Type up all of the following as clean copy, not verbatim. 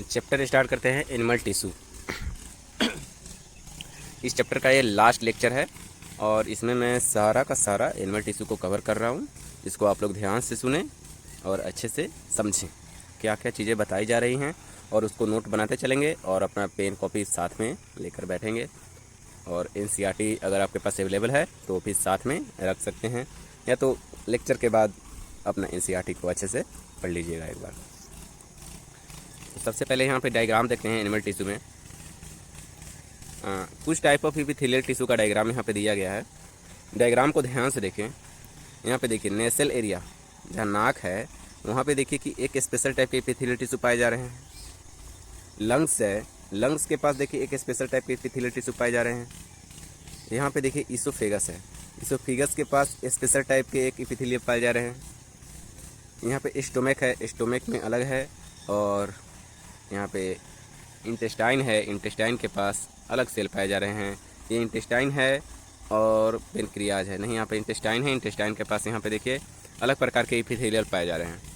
Chapter start करते हैं animal tissue. इस चैप्टर का ये लास्ट लेक्चर है और इसमें मैं सारा का सारा एनिमल टिश्यू को कवर कर रहा हूँ। इसको आप लोग ध्यान से सुने और अच्छे से समझें क्या क्या चीज़ें बताई जा रही हैं और उसको नोट बनाते चलेंगे और अपना पेन कॉपी साथ में लेकर बैठेंगे। और एनसीईआरटी अगर आपके पास अवेलेबल है तो फिर साथ में रख सकते हैं, या तो लेक्चर के बाद अपना एनसीईआरटी को अच्छे से पढ़ लीजिएगा एक बार। तो सबसे पहले यहाँ पे डायग्राम देखते हैं एनिमल टिश्यू में। कुछ टाइप ऑफ एपिथेलियल टिश्यू का डायग्राम यहाँ पे दिया गया है। डायग्राम को ध्यान से देखें। यहाँ पे देखिए नेसल एरिया जहाँ नाक है वहाँ पे देखिए कि एक स्पेशल टाइप के एपिथेलियल टिश्यू पाए जा रहे हैं। लंग्स है, लंग्स के पास देखिए एक स्पेशल टाइप के एपिथेलियल टिश्यू पाए जा रहे हैं। यहाँ पे देखिए इसोफेगस है, इसोफेगस के पास स्पेशल टाइप के एक एपिथेलियल पाए जा रहे हैं। यहाँ पे स्टोमक है, स्टोमक में अलग है। और यहाँ पे इंटेस्टाइन है, इंटेस्टाइन के पास अलग सेल पाए जा रहे हैं। ये इंटेस्टाइन है और पेनक्रियाज है, नहीं यहाँ पे इंटेस्टाइन है, इंटेस्टाइन के पास यहाँ पे देखिए अलग प्रकार के एपिथेलियल पाए जा रहे हैं।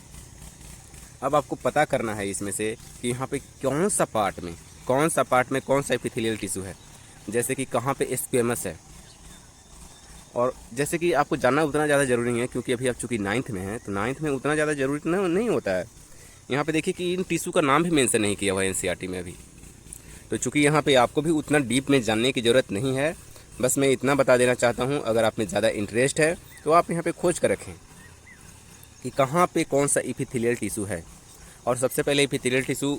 अब आपको पता करना है इसमें से कि यहाँ पे कौन सा पार्ट में कौन सा एपिथेलियल टिश्यू है। जैसे कि कहाँ पे स्क्वेमस है, और जैसे कि आपको जानना उतना ज़्यादा ज़रूरी नहीं है क्योंकि अभी आप चूँकि 9th में हैं तो 9th में उतना ज़्यादा ज़रूरी नहीं होता है। यहाँ पे देखिए कि इन टिश्यू का नाम भी मेंशन नहीं किया हुआ है एनसीईआरटी में अभी। तो चूँकि यहाँ पे आपको भी उतना डीप में जानने की ज़रूरत नहीं है, बस मैं इतना बता देना चाहता हूँ। अगर आप में ज़्यादा इंटरेस्ट है तो आप यहाँ पे खोज कर रखें कि कहाँ पे कौन सा एपिथेलियल टिश्यू है। और सबसे पहले एपिथेलियल टिश्यू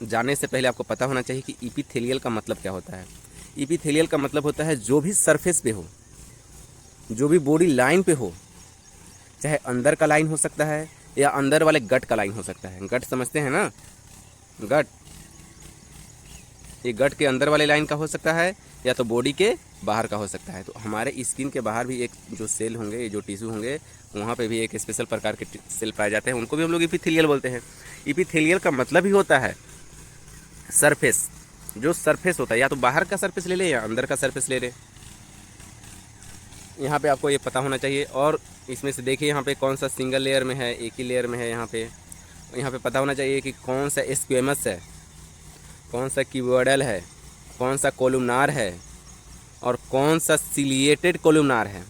जानने से पहले आपको पता होना चाहिए कि एपिथेलियल का मतलब क्या होता है। एपिथेलियल का मतलब होता है जो भी सरफेस पे हो, जो भी बॉडी लाइन पे हो, चाहे अंदर का लाइन हो सकता है या अंदर वाले गट का लाइन हो सकता है। गट समझते हैं ना, गट, ये गट के अंदर वाले लाइन का हो सकता है या तो बॉडी के बाहर का हो सकता है। तो हमारे स्किन के बाहर भी एक जो सेल होंगे, ये जो टिश्यू होंगे, वहाँ पे भी एक स्पेशल प्रकार के सेल पाए जाते हैं, उनको भी हम लोग एपिथेलियल बोलते हैं। एपिथेलियल का मतलब ही होता है सरफेस, जो सरफेस होता है, या तो बाहर का सरफेस ले ले या अंदर का सरफेस ले ले। यहाँ पे आपको ये पता होना चाहिए। और इसमें से देखिए यहाँ पे कौन सा सिंगल लेयर में है, एक ही लेयर में है। यहाँ पे पता होना चाहिए कि कौन सा स्क्वेमस है, कौन सा क्यूबोइडल है, कौन सा कोलुमनार है और कौन सा सिलिएटेड कोलुमनार है।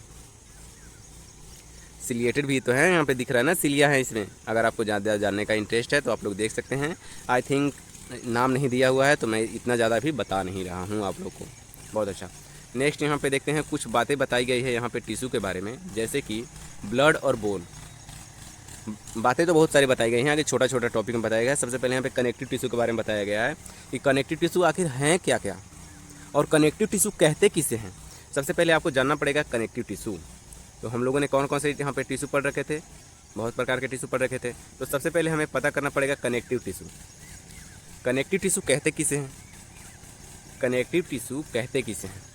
सिलिएटेड भी तो है, यहाँ पे दिख रहा है ना, सिलिया है इसमें। अगर आपको ज़्यादा जानने का इंटरेस्ट है तो आप लोग देख सकते हैं। आई थिंक नाम नहीं दिया हुआ है तो मैं इतना ज़्यादा भी बता नहीं रहा हूँ आप लोग को। बहुत अच्छा। नेक्स्ट यहाँ पे देखते हैं, कुछ बातें बताई गई है यहाँ पे टिश्यू के बारे में, जैसे कि ब्लड और बोन। बातें तो बहुत सारी बताई गई हैं, आगे छोटा छोटा टॉपिक में बताया गया है। सबसे पहले यहाँ पे कनेक्टिव टिश्यू के बारे में बताया गया है कि कनेक्टिव टिश्यू आखिर हैं क्या क्या और कनेक्टिव टिश्यू कहते किसे हैं। सबसे पहले आपको जानना पड़ेगा कनेक्टिव टिश्यू। तो हम लोगों ने कौन कौन से यहाँ पे टिश्यू पढ़ रखे थे, बहुत प्रकार के टिश्यू पढ़ रखे थे। तो सबसे पहले हमें पता करना पड़ेगा कनेक्टिव टिश्यू। कनेक्टिव टिश्यू कहते किसे हैं, कनेक्टिव टिश्यू कहते किसे हैं।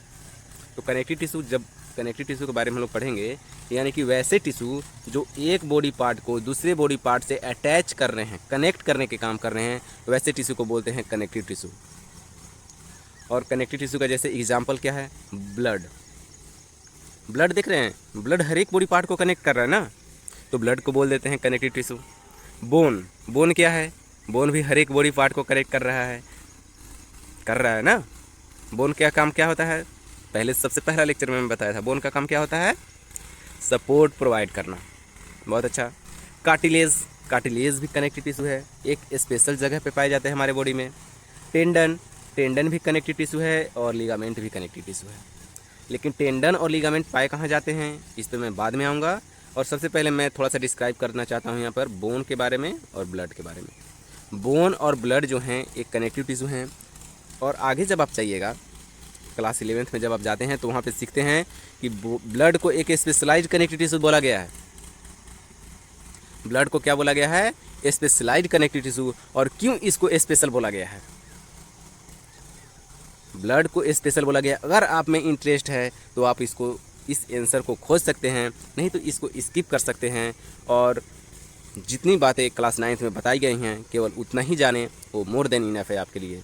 तो कनेक्टिव टिश्यू के बारे में हम लोग पढ़ेंगे, यानी कि वैसे टिश्यू जो एक बॉडी पार्ट को दूसरे बॉडी पार्ट से अटैच कर रहे हैं, कनेक्ट करने के काम कर रहे हैं, वैसे टिश्यू को बोलते हैं कनेक्टिव टिश्यू। और कनेक्टिव टिश्यू का जैसे एग्जांपल क्या है, ब्लड। ब्लड देख रहे हैं, ब्लड हर एक बॉडी पार्ट को कनेक्ट कर रहा है ना, तो ब्लड को बोल देते हैं कनेक्टिव टिश्यू। बोन क्या है, बोन भी हर एक बॉडी पार्ट को कनेक्ट कर रहा है ना। बोन क्या काम क्या होता है, पहले सबसे पहला लेक्चर में मैं बताया था, बोन का काम क्या होता है, सपोर्ट प्रोवाइड करना। बहुत अच्छा। कार्टिलेज भी कनेक्टिव टिश्यू है, एक स्पेशल जगह पे पाए जाते हैं हमारे बॉडी में। टेंडन भी कनेक्टिव टिश्यू है और लिगामेंट भी कनेक्टिव टिश्यू है। लेकिन टेंडन और लिगामेंट पाए कहाँ जाते हैं, इस पर मैं बाद में आऊँगा। और सबसे पहले मैं थोड़ा सा डिस्क्राइब करना चाहता हूँ यहाँ पर बोन के बारे में और ब्लड के बारे में। बोन और ब्लड जो हैं एक कनेक्टिव टिश्यू हैं। और आगे जब आप चाहिएगा क्लास 11th में जब आप जाते हैं तो वहाँ पे सीखते हैं कि ब्लड को एक स्पेशलाइज्ड कनेक्टिव टिश्यू बोला गया है। ब्लड को क्या बोला गया है, स्पेशलाइज्ड कनेक्टिव टिश्यू। और क्यों इसको स्पेशल बोला गया है, ब्लड को स्पेशल बोला गया। अगर आप में इंटरेस्ट है तो आप इस आंसर को खोज सकते हैं, नहीं तो इसको स्किप कर सकते हैं। और जितनी बातें क्लास 9th में बताई गई हैं केवल उतना ही जाने, वो मोर देन इनफ है आपके लिए।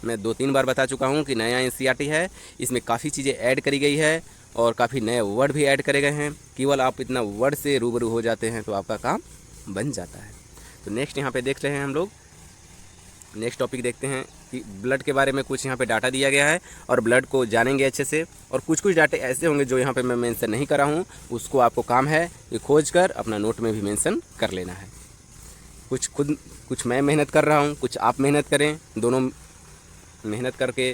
मैं 2-3 बार बता चुका हूँ कि नया एनसीईआरटी है, इसमें काफ़ी चीज़ें ऐड करी गई है और काफ़ी नए वर्ड भी ऐड करे गए हैं। केवल आप इतना वर्ड से रूबरू हो जाते हैं तो आपका काम बन जाता है। तो नेक्स्ट यहाँ पे देख रहे हैं हम लोग नेक्स्ट टॉपिक देखते हैं कि ब्लड के बारे में कुछ यहाँ पे डाटा दिया गया है और ब्लड को जानेंगे अच्छे से। और कुछ डाटे ऐसे होंगे जो यहाँ पे मैं मेंशन नहीं करा हूँ, उसको आपको काम है ये खोज कर अपना नोट में भी मेंशन कर लेना है। कुछ मैं मेहनत कर रहा हूँ, कुछ आप मेहनत करें, दोनों मेहनत करके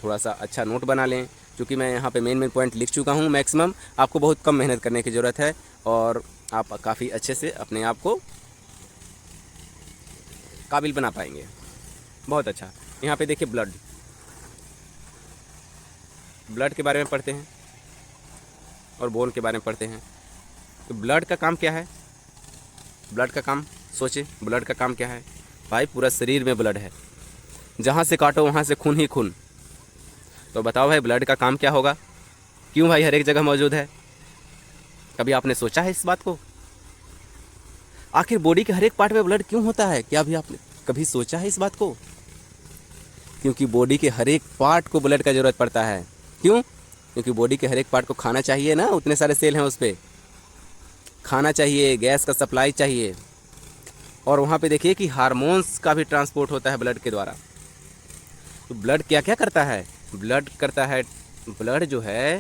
थोड़ा सा अच्छा नोट बना लें। क्योंकि मैं यहाँ पे मेन पॉइंट लिख चुका हूँ मैक्सिमम, आपको बहुत कम मेहनत करने की ज़रूरत है और आप काफ़ी अच्छे से अपने आप को काबिल बना पाएंगे। बहुत अच्छा। यहाँ पे देखिए ब्लड के बारे में पढ़ते हैं और बोन के बारे में पढ़ते हैं। तो ब्लड का काम क्या है? ब्लड का काम सोचे, ब्लड का काम क्या है भाई? पूरा शरीर में ब्लड है, जहाँ से काटो वहाँ से खून ही खून। तो बताओ भाई ब्लड का काम क्या होगा? क्यों भाई हर एक जगह मौजूद है? कभी आपने सोचा है इस बात को? आखिर बॉडी के हर एक पार्ट में ब्लड क्यों होता है? क्या अभी आपने कभी सोचा है इस बात को? क्योंकि बॉडी के हर एक पार्ट को ब्लड का ज़रूरत पड़ता है। क्यों? क्योंकि बॉडी के हर एक पार्ट को खाना चाहिए ना, उतने सारे सेल हैं उस पर, खाना चाहिए, गैस का सप्लाई चाहिए। और वहाँ पे देखिए कि हार्मोन्स का भी ट्रांसपोर्ट होता है ब्लड के द्वारा। तो ब्लड क्या क्या करता है? ब्लड जो है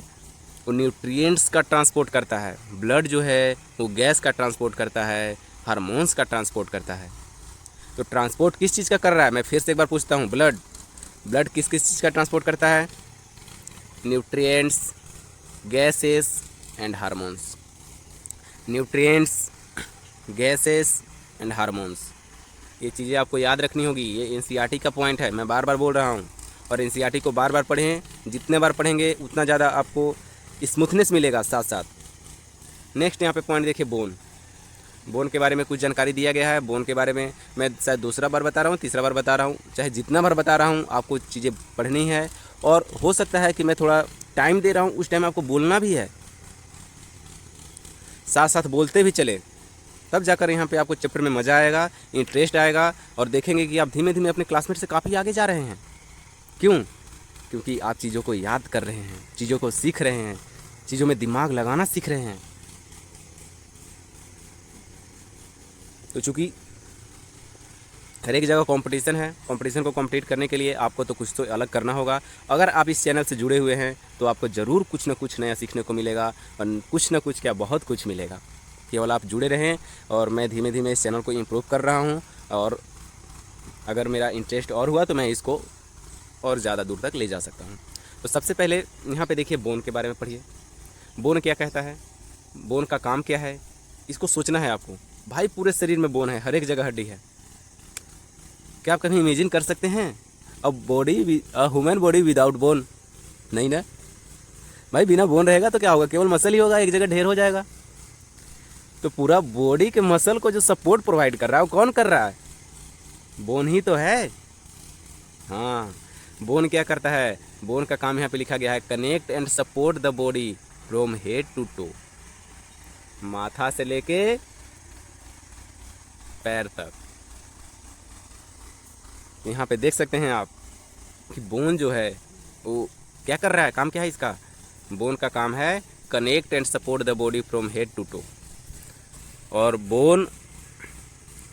वो न्यूट्रिएंट्स का ट्रांसपोर्ट करता है। ब्लड जो है वो गैस का ट्रांसपोर्ट करता है, हार्मोन्स का ट्रांसपोर्ट करता है। तो ट्रांसपोर्ट किस चीज़ का कर रहा है? मैं फिर से एक बार पूछता हूँ, ब्लड किस किस चीज़ का ट्रांसपोर्ट करता है? Nutrients, gases and hormones. Nutrients, gases and hormones, ये चीज़ें आपको याद रखनी होगी। ये एनसीईआरटी का पॉइंट है, मैं बार बार बोल रहा हूँ। और एनसीईआरटी को बार बार पढ़ें, जितने बार पढ़ेंगे उतना ज़्यादा आपको स्मूथनेस मिलेगा साथ साथ। नेक्स्ट यहाँ पे पॉइंट देखिए बोन के बारे में कुछ जानकारी दिया गया है। बोन के बारे में मैं शायद दूसरा बार बता रहा हूँ, तीसरा बार बता रहा हूँ, चाहे जितना बार बता रहा हूँ आपको चीज़ें पढ़नी है। और हो सकता है कि मैं थोड़ा टाइम दे रहा हूँ, उस टाइम आपको बोलना भी है, साथ साथ बोलते भी चले, तब जाकर यहाँ पे आपको चैप्टर में मज़ा आएगा, इंटरेस्ट आएगा और देखेंगे कि आप धीमे धीमे अपने क्लासमेट से काफ़ी आगे जा रहे हैं। क्यों? क्योंकि आप चीज़ों को याद कर रहे हैं, चीज़ों को सीख रहे हैं, चीज़ों में दिमाग लगाना सीख रहे हैं। तो चूँकि हर एक जगह कंपटीशन है, कंपटीशन को कंप्लीट करने के लिए आपको तो कुछ तो अलग करना होगा। अगर आप इस चैनल से जुड़े हुए हैं तो आपको ज़रूर कुछ ना कुछ नया सीखने को मिलेगा और कुछ ना कुछ क्या बहुत कुछ मिलेगा। केवल आप जुड़े रहें और मैं धीमे धीमे इस चैनल को इम्प्रूव कर रहा हूँ और अगर मेरा इंटरेस्ट और हुआ तो मैं इसको और ज़्यादा दूर तक ले जा सकता हूँ। तो सबसे पहले यहाँ पे देखिए बोन के बारे में पढ़िए। बोन क्या कहता है, बोन का काम क्या है, इसको सोचना है आपको। भाई पूरे शरीर में बोन है, हर एक जगह हड्डी है। क्या आप कभी इमेजिन कर सकते हैं ह्यूमन बॉडी विदाउट बोन? नहीं ना भाई, बिना बोन रहेगा तो क्या होगा? केवल मसल ही होगा, एक जगह ढेर हो जाएगा। तो पूरा बॉडी के मसल को जो सपोर्ट प्रोवाइड कर रहा है वो कौन कर रहा है? बोन ही तो है। हाँ, बोन क्या करता है? बोन का काम यहाँ पे लिखा गया है, connect and support the body from head to toe, माथा से लेके पैर तक। यहाँ पे देख सकते हैं आप कि बोन जो है वो क्या कर रहा है, काम क्या है इसका? बोन का काम है connect and support the body from head to toe. और बोन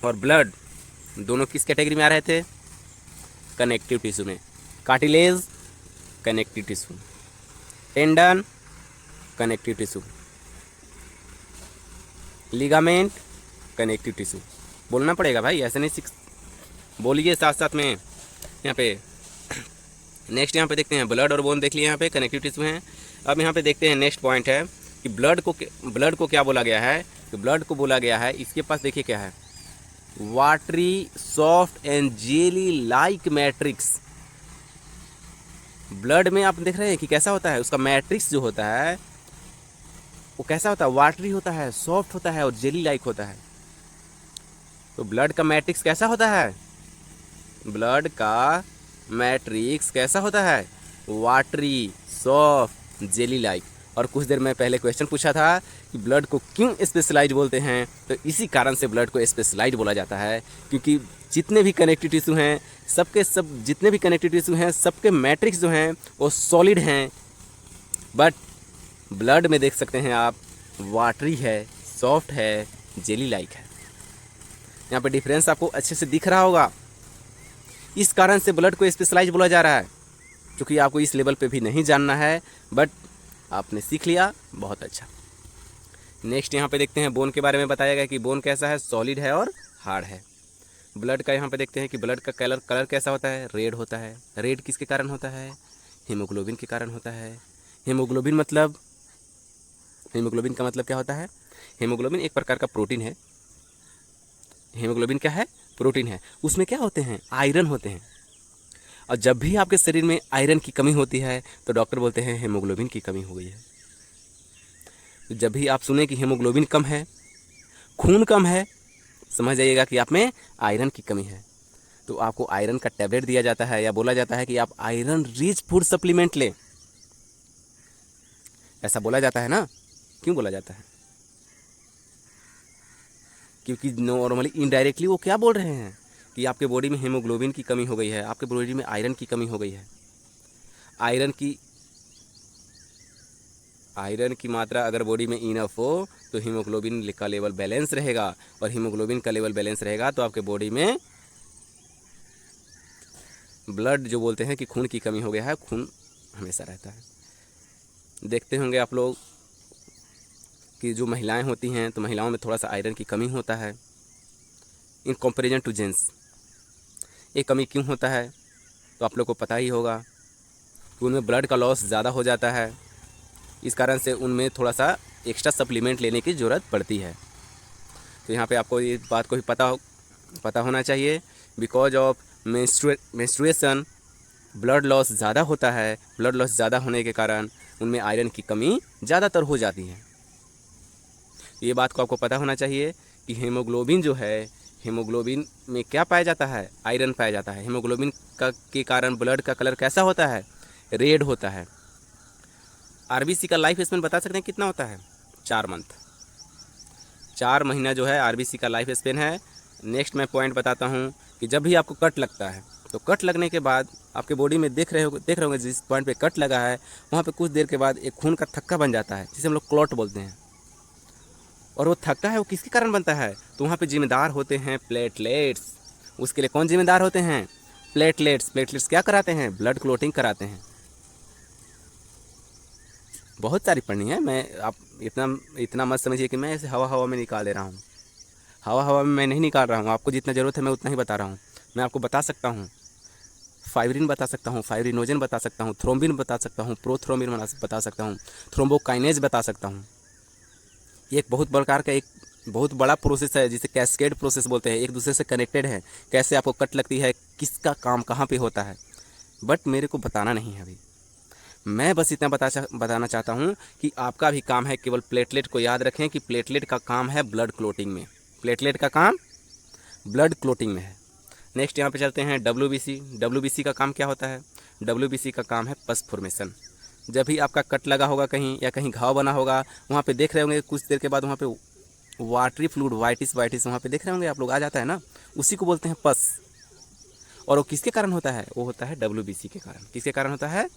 और ब्लड दोनों किस कैटेगरी में आ रहे थे? कनेक्टिव टिश्यू में। Cartilage connective tissue, tendon connective tissue, ligament connective tissue. बोलना पड़ेगा भाई, ऐसे नहीं बोलिए साथ साथ में। यहाँ पे नेक्स्ट यहाँ पे देखते हैं ब्लड और बोन देख लिए, यहाँ पे कनेक्टिव टिश्यू हैं। अब यहाँ पे देखते हैं नेक्स्ट पॉइंट है कि ब्लड को क्या बोला गया है? तो ब्लड को बोला गया है, इसके पास देखिए क्या है, watery soft and jelly like matrix. Blood में आप देख रहे हैं कि कैसा होता है, उसका मैट्रिक्स जो होता है वो कैसा होता है? वाटरी होता है, सॉफ्ट होता है और जेली लाइक होता है। तो ब्लड का मैट्रिक्स कैसा होता है? ब्लड का मैट्रिक्स कैसा होता है? Watery, soft, jelly like. और कुछ देर में पहले क्वेश्चन पूछा था कि ब्लड को क्यों स्पेशलाइज बोलते हैं, तो इसी कारण से ब्लड को स्पेशलाइज बोला जाता है, क्योंकि जितने भी कनेक्टिव टिश्यू हैं जितने भी कनेक्टिव टिश्यू हैं सबके मैट्रिक्स जो हैं वो सॉलिड हैं। बट ब्लड में देख सकते हैं आप वाटरी है, सॉफ्ट है, जेली लाइक है। यहाँ पे डिफरेंस आपको अच्छे से दिख रहा होगा। इस कारण से ब्लड को स्पेशलाइज बोला जा रहा है, क्योंकि आपको इस लेवल पे भी नहीं जानना है, बट आपने सीख लिया, बहुत अच्छा। नेक्स्ट यहाँ पे देखते हैं बोन के बारे में बताया गया कि बोन कैसा है, सॉलिड है और हार्ड है। ब्लड का यहाँ पे देखते हैं कि ब्लड का कलर कैसा होता है, रेड होता है। रेड किसके कारण होता है, हीमोग्लोबिन के कारण होता है। हीमोग्लोबिन का मतलब क्या होता है, हीमोग्लोबिन एक प्रकार का प्रोटीन है। हीमोग्लोबिन क्या है, प्रोटीन है। उसमें क्या होते हैं, आयरन होते हैं। और जब भी आपके शरीर में आयरन की कमी होती है तो डॉक्टर बोलते हैं हीमोग्लोबिन की कमी हो गई है। तो जब भी आप सुने कि हीमोग्लोबिन कम है, खून कम है, समझ जाइएगा कि आप में आयरन की कमी है। तो आपको आयरन का टैबलेट दिया जाता है या बोला जाता है कि आप आयरन रिच फूड सप्लीमेंट लें। ऐसा बोला जाता है ना, क्यों बोला जाता है, क्योंकि नॉर्मली इनडायरेक्टली वो क्या बोल रहे हैं कि आपके बॉडी में हीमोग्लोबिन की कमी हो गई है, आपके बॉडी में आयरन की कमी हो गई है। आयरन की मात्रा अगर बॉडी में इनफ हो तो हीमोग्लोबिन का लेवल बैलेंस रहेगा, और हीमोग्लोबिन का लेवल बैलेंस रहेगा तो आपके बॉडी में ब्लड जो बोलते हैं कि खून की कमी हो गया है, खून हमेशा रहता है। देखते होंगे आप लोग कि जो महिलाएं होती हैं तो महिलाओं में थोड़ा सा आयरन की कमी होता है इन कंपैरिजन टू जेंट्स। ये कमी क्यों होता है तो आप लोग को पता ही होगा कि उनमें ब्लड का लॉस ज़्यादा हो जाता है, इस कारण से उनमें थोड़ा सा एक्स्ट्रा सप्लीमेंट लेने की ज़रूरत पड़ती है। तो यहाँ पे आपको ये बात को भी पता होना चाहिए, because of menstruation blood loss ज़्यादा होता है। ब्लड लॉस ज़्यादा होने के कारण उनमें आयरन की कमी ज़्यादातर हो जाती है। ये बात को आपको पता होना चाहिए कि हीमोग्लोबिन जो है, हीमोग्लोबिन में क्या पाया जाता है, आयरन पाया जाता है। हीमोग्लोबिन के कारण ब्लड का कलर कैसा होता है, रेड होता है। आरबीसी का लाइफ स्पेन बता सकते हैं कितना होता है, 4 मंथ, 4 महीना जो है आरबीसी का लाइफ स्पेन है। नेक्स्ट मैं पॉइंट बताता हूँ कि जब भी आपको कट लगता है तो कट लगने के बाद आपके बॉडी में देख रहे होंगे जिस पॉइंट पे कट लगा है वहाँ पे कुछ देर के बाद एक खून का थक्का बन जाता है, जिसे हम लोग क्लॉट बोलते हैं। और वो थक्का है वो किसके कारण बनता है, तो वहाँ पे जिम्मेदार होते हैं प्लेटलेट्स। उसके लिए कौन जिम्मेदार होते हैं, प्लेटलेट्स। प्लेटलेट्स क्या कराते हैं, ब्लड क्लोटिंग कराते हैं। बहुत सारी पढ़नी है, मैं आप इतना मत समझिए कि मैं ऐसे हवा में निकाल दे रहा हूँ। हवा में मैं नहीं निकाल रहा हूँ, आपको जितना ज़रूरत है मैं उतना ही बता रहा हूँ। मैं आपको बता सकता हूँ, फाइब्रिन बता सकता हूँ, फाइब्रिनोजन बता सकता हूँ, थ्रोम्बिन बता सकता हूँ, प्रोथ्रोम्बिन बता सकता हूँ, थ्रोम्बोकाइनेज बता सकता हूँ। ये एक बहुत प्रकार का एक बहुत बड़ा प्रोसेस है जिसे कैस्केड प्रोसेस बोलते हैं, एक दूसरे से कनेक्टेड है। कैसे आपको कट लगती है, किसका काम कहाँ पे होता है, बट मेरे को बताना नहीं है अभी। मैं बस इतना बताना चाहता हूँ कि आपका भी काम है, केवल प्लेटलेट को याद रखें कि प्लेटलेट का काम है ब्लड क्लोटिंग में। प्लेटलेट का काम ब्लड क्लोटिंग में है। नेक्स्ट यहाँ पे चलते हैं डब्ल्यूबीसी। डब्ल्यूबीसी का काम क्या होता है, डब्ल्यूबीसी का काम है पस फॉर्मेशन। जब भी आपका कट लगा होगा कहीं या कहीं घाव बना होगा, वहाँ पे देख रहे होंगे कुछ देर के बाद वहाँ पे वाटरी फ्लूइड वाइटिस वहाँ पे देख रहे होंगे आप लोग, आ जाता है ना, उसी को बोलते हैं पस। और वो किसके कारण होता है, वो होता है डब्ल्यूबीसी के कारण। किसके कारण होता है,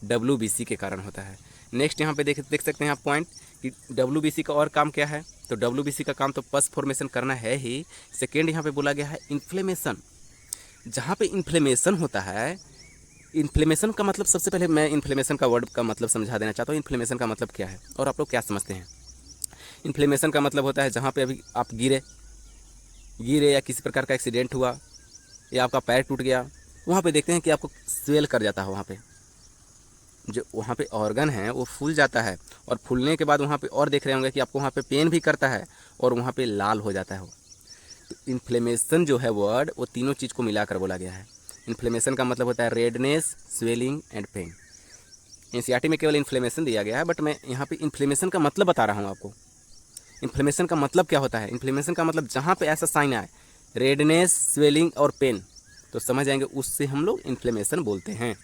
डब्ल्यूबीसी के कारण होता है। नेक्स्ट यहाँ पे देख सकते हैं आप पॉइंट कि डब्ल्यूबीसी का और काम क्या है, तो डब्ल्यूबीसी का काम तो पस फॉर्मेशन करना है ही। सेकेंड यहाँ पे बोला गया है इन्फ्लेमेशन। जहाँ पे इन्फ्लेमेशन होता है, इन्फ्लेमेशन का मतलब सबसे पहले मैं इन्फ्लेमेशन का वर्ड का मतलब समझा देना चाहता हूँ। इन्फ्लेमेशन का मतलब क्या है और आप लोग क्या समझते हैं। इन्फ्लेमेशन का मतलब होता है जहाँ पे अभी आप गिरे या किसी प्रकार का एक्सीडेंट हुआ या आपका पैर टूट गया, वहाँ पे देखते हैं कि आपको स्वेल कर जाता है। वहाँ पे जो वहाँ पे ऑर्गन है वो फूल जाता है, और फूलने के बाद वहाँ पे और देख रहे होंगे कि आपको वहाँ पे पेन भी करता है और वहाँ पे लाल हो जाता है वो। तो इन्फ्लेमेशन जो है वर्ड, वो तीनों चीज़ को मिलाकर बोला गया है। इन्फ्लेमेशन का मतलब होता है redness, swelling and pain. NCERT में केवल इन्फ्लेमेशन दिया गया है, बट मैं यहाँ पे इन्फ्लेमेशन का मतलब बता रहा हूँ आपको। इन्फ्लेमेशन का मतलब क्या होता है, इन्फ्लेमेशन का मतलब जहाँ पे ऐसा साइन आए, रेडनेस, स्वेलिंग और पेन, तो समझ जाएंगे उससे हम लोग इन्फ्लेमेशन बोलते हैं।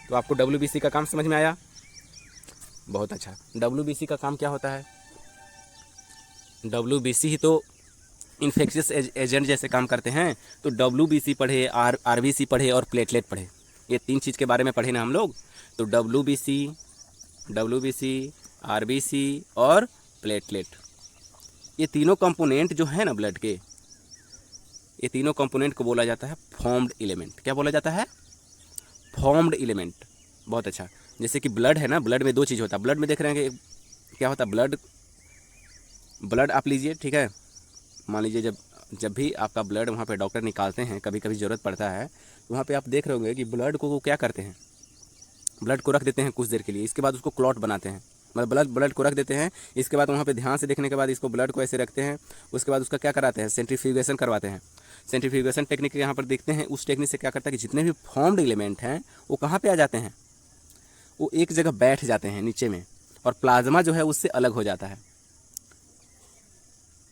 तो आपको डब्ल्यूबीसी का काम समझ में आया, बहुत अच्छा। डब्ल्यूबीसी का काम क्या होता है, डब्ल्यूबीसी ही तो इन्फेक्शियस एजेंट जैसे काम करते हैं। तो डब्ल्यूबीसी पढ़े, आरबीसी पढ़े और प्लेटलेट पढ़े, ये 3 चीज़ के बारे में पढ़े ना हम लोग। तो डब्ल्यूबीसी, आरबीसी और प्लेटलेट, ये तीनों कंपोनेंट जो है ना ब्लड के, ये तीनों कंपोनेंट को बोला जाता है फॉर्म्ड एलिमेंट। क्या बोला जाता है? Formed element. बहुत अच्छा। जैसे कि ब्लड है ना, ब्लड में दो चीज़ होता है। ब्लड में देख रहे हैं कि क्या होता है, ब्लड आप लीजिए, ठीक है। मान लीजिए जब भी आपका ब्लड वहाँ पे डॉक्टर निकालते हैं, कभी कभी ज़रूरत पड़ता है, तो वहाँ पे आप देख रहे होंगे कि ब्लड को वो क्या करते हैं, ब्लड को रख देते हैं कुछ देर के लिए, इसके बाद उसको क्लॉट बनाते हैं। मतलब ब्लड को रख देते हैं, इसके बाद वहाँ पे ध्यान से देखने के बाद इसको ब्लड को ऐसे रखते हैं, उसके बाद उसका क्या कराते हैं, सेंट्रीफ्यूगेशन करवाते हैं। सेंट्रीफ्यूगेशन टेक्निक यहाँ पर देखते हैं, उस टेक्निक से क्या करता है कि जितने भी फॉर्म्ड एलिमेंट हैं वो कहाँ पे आ जाते हैं, वो एक जगह बैठ जाते हैं नीचे में, और प्लाज्मा जो है उससे अलग हो जाता है।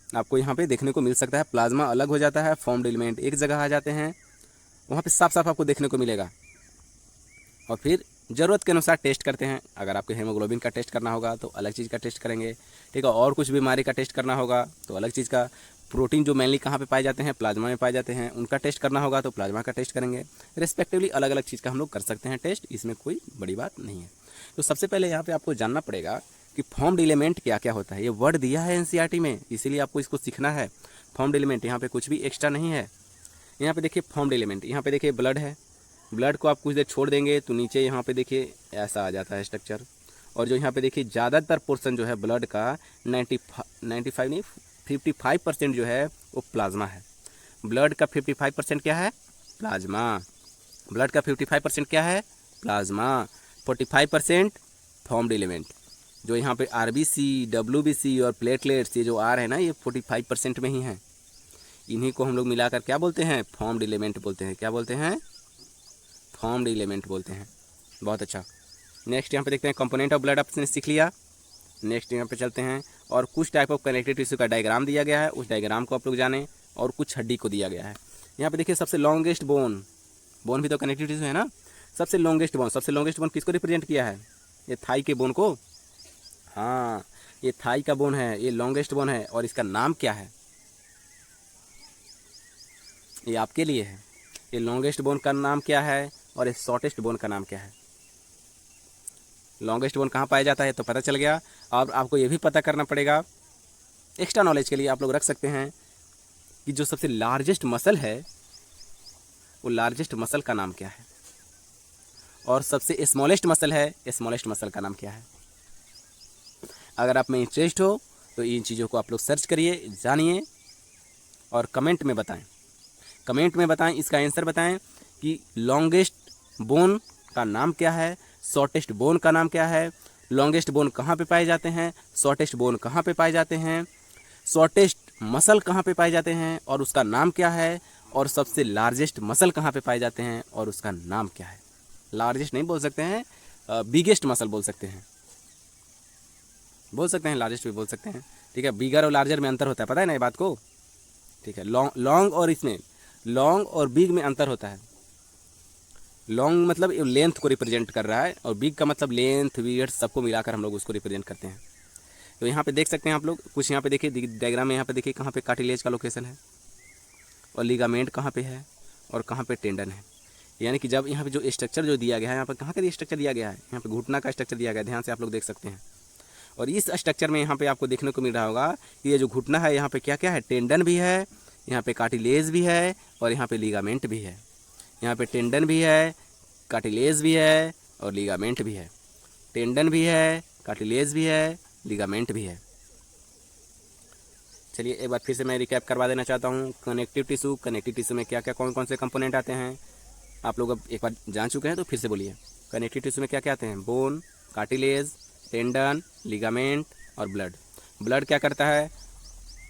आपको यहाँ पे देखने को मिल सकता है, प्लाज्मा अलग हो जाता है, फॉर्म्ड एलिमेंट एक जगह आ जाते हैं, वहाँ पे साफ साफ आपको देखने को मिलेगा। और फिर ज़रूरत के अनुसार टेस्ट करते हैं। अगर आपको हेमोग्लोबिन का टेस्ट करना होगा तो अलग चीज़ का टेस्ट करेंगे, ठीक है। और कुछ बीमारी का टेस्ट करना होगा तो अलग चीज़ का। प्रोटीन जो मेनली कहाँ पे पाए जाते हैं, प्लाज्मा में पाए जाते हैं, उनका टेस्ट करना होगा तो प्लाज्मा का टेस्ट करेंगे। रिस्पेक्टिवली अलग अलग चीज़ का हम लोग कर सकते हैं टेस्ट, इसमें कोई बड़ी बात नहीं है। तो सबसे पहले यहाँ पर आपको जानना पड़ेगा कि फॉर्म्ड एलिमेंट क्या क्या होता है। ये वर्ड दिया है एनसीईआरटी में, इसीलिए आपको इसको सीखना है। फॉर्म्ड एलिमेंट, यहाँ पे कुछ भी एक्स्ट्रा नहीं है। यहाँ पे देखिए फॉर्म्ड एलिमेंट, यहाँ पे देखिए ब्लड है, ब्लड को आप कुछ देर छोड़ देंगे तो नीचे यहाँ पे देखिए ऐसा आ जाता है स्ट्रक्चर। और जो यहाँ पे देखिए ज़्यादातर पोर्शन जो है ब्लड का 55% जो है वो प्लाज्मा है। ब्लड का 55% क्या है, प्लाज्मा। ब्लड का 55% क्या है, प्लाज्मा। 45% formed element. जो यहाँ पे आरबीसी, डब्ल्यूबीसी और प्लेटलेट्स, ये जो आ रहे हैं ना, ये 45% में ही हैं। इन्हीं को हम लोग मिलाकर क्या बोलते हैं, फॉर्म्ड एलिमेंट बोलते हैं। क्या बोलते हैं, फॉर्म्ड एलिमेंट बोलते हैं। बहुत अच्छा। नेक्स्ट यहाँ पे देखते हैं कंपोनेंट ऑफ ब्लड, आपने सीख लिया। नेक्स्ट यहाँ पे चलते हैं, और कुछ टाइप ऑफ कनेक्टिव टिश्यू का डायग्राम दिया गया है, उस डायग्राम को आप लोग जानें। और कुछ हड्डी को दिया गया है। यहाँ पे देखिए सबसे लॉन्गेस्ट बोन भी तो कनेक्टिव टिश्यू है ना। सबसे लॉन्गेस्ट बोन किसको रिप्रेजेंट किया है, ये थाई के बोन को। हाँ, ये थाई का बोन है, ये लॉन्गेस्ट बोन है। और इसका नाम क्या है, ये आपके लिए है। ये लॉन्गेस्ट बोन का नाम क्या है और ये शॉर्टेस्ट बोन का नाम क्या है। लॉन्गेस्ट बोन कहाँ पाया जाता है तो पता चल गया। अब आपको ये भी पता करना पड़ेगा, एक्स्ट्रा नॉलेज के लिए आप लोग रख सकते हैं कि जो सबसे लार्जेस्ट मसल है वो लार्जेस्ट मसल का नाम क्या है, और सबसे स्मॉलेस्ट मसल है, स्मॉलेस्ट मसल का नाम क्या है। अगर आप में इंटरेस्ट हो तो इन चीज़ों को आप लोग सर्च करिए, जानिए और कमेंट में बताएं। इसका आंसर बताएं कि लॉन्गेस्ट बोन का नाम क्या है, शॉर्टेस्ट बोन का नाम क्या है, लॉन्गेस्ट बोन कहाँ पे पाए जाते हैं, शॉर्टेस्ट बोन कहाँ पे पाए जाते हैं, शॉर्टेस्ट मसल कहाँ पे पाए जाते हैं और उसका नाम क्या है, और सबसे लार्जेस्ट मसल कहाँ पे पाए जाते हैं और उसका नाम क्या है। लार्जेस्ट नहीं बोल सकते हैं, बिगेस्ट मसल बोल सकते हैं, लार्जेस्ट भी बोल सकते हैं, ठीक है। बिगर और लार्जर में अंतर होता है, पता है ना ये बात को, ठीक है। लॉन्ग और इसमें लॉन्ग और बिग में अंतर होता है। लॉन्ग मतलब लेंथ को रिप्रेजेंट कर रहा है, और बिग का मतलब लेंथ, विड्थ सबको मिलाकर हम लोग उसको रिप्रेजेंट करते हैं। तो यहाँ पे देख सकते हैं आप लोग कुछ, यहाँ पे देखिए डायग्राम में, यहाँ पे देखिए कहाँ पे कार्टिलेज का लोकेशन है, और लिगामेंट कहाँ पे है, और कहाँ पे टेंडन है। यानी कि जब यहाँ पे जो स्ट्रक्चर जो दिया गया है, यहाँ पर कहाँ का स्ट्रक्चर दिया गया है, यहाँ पे घुटना का स्ट्रक्चर दिया गया है, ध्यान से आप लोग देख सकते हैं। और इस स्ट्रक्चर में यहाँ पे आपको देखने को मिल रहा होगा कि ये जो घुटना है, यहाँ पे क्या क्या है, टेंडन भी है, यहाँ पे कार्टिलेज भी है, और यहाँ पे लिगामेंट भी है। यहाँ पे टेंडन भी है, कार्टिलेज भी है, और लिगामेंट भी है। टेंडन भी है, कार्टिलेज भी है, लिगामेंट भी है। चलिए एक बार फिर से मैं रिकैप करवा देना चाहता हूँ। कनेक्टिव टिश्यू में क्या क्या कौन कौन से कंपोनेंट आते हैं, आप लोग अब एक बार जान चुके हैं तो फिर से बोलिए। कनेक्टिव टिश्यू में क्या क्या आते हैं, बोन, कार्टिलेज, टेंडन, लिगामेंट और ब्लड। ब्लड क्या करता है,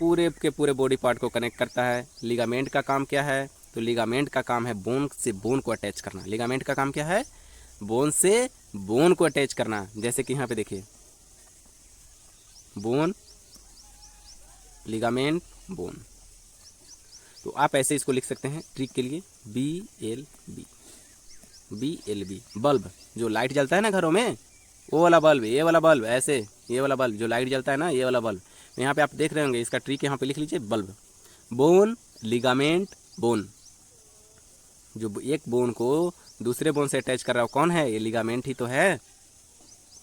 पूरे के पूरे बॉडी पार्ट को कनेक्ट करता है। लिगामेंट का काम क्या है, तो लिगामेंट का काम है बोन से बोन को अटैच करना। लिगामेंट का काम क्या है, बोन से बोन को अटैच करना। जैसे कि यहाँ पे देखिए बोन, लिगामेंट, बोन। तो आप ऐसे इसको लिख सकते हैं ट्रिक के लिए, BLB। बल्ब, जो लाइट जलता है ना घरों में, वो वाला बल्ब, ये वाला बल्ब, ऐसे ये वाला बल्ब जो लाइट जलता है ना, ये वाला बल्ब। यहाँ पे आप देख रहे होंगे, इसका ट्रिक यहाँ पे लिख लीजिए, बल्ब। Bone, ligament, bone. जो एक बोन को दूसरे बोन से अटैच कर रहा है कौन है, ये लिगामेंट ही तो है।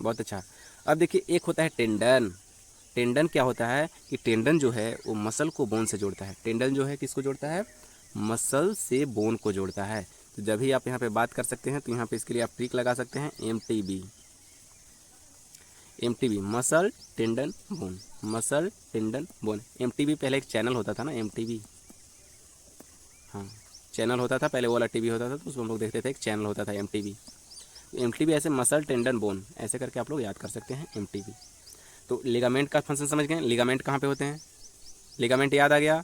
बहुत अच्छा। अब देखिए एक होता है टेंडन। टेंडन क्या होता है कि टेंडन जो है वो मसल को बोन से जोड़ता है। टेंडन जो है किसको जोड़ता है, मसल से बोन को जोड़ता है। तो जब भी आप यहाँ पे बात कर सकते हैं तो यहाँ पे इसके लिए आप ट्रिक लगा सकते हैं, MTB, MTB muscle tendon bone, muscle tendon bone. MTB पहले एक चैनल होता था ना, MTB, हाँ चैनल होता था पहले, वो वाला टीवी होता था तो उसको हम लोग देखते थे, एक चैनल होता था MTB। MTB ऐसे मसल टेंडन बोन ऐसे करके आप लोग याद कर सकते हैं MTB। तो लिगामेंट का फंक्शन समझ गए, लिगामेंट कहाँ पे होते हैं, लिगामेंट याद आ गया,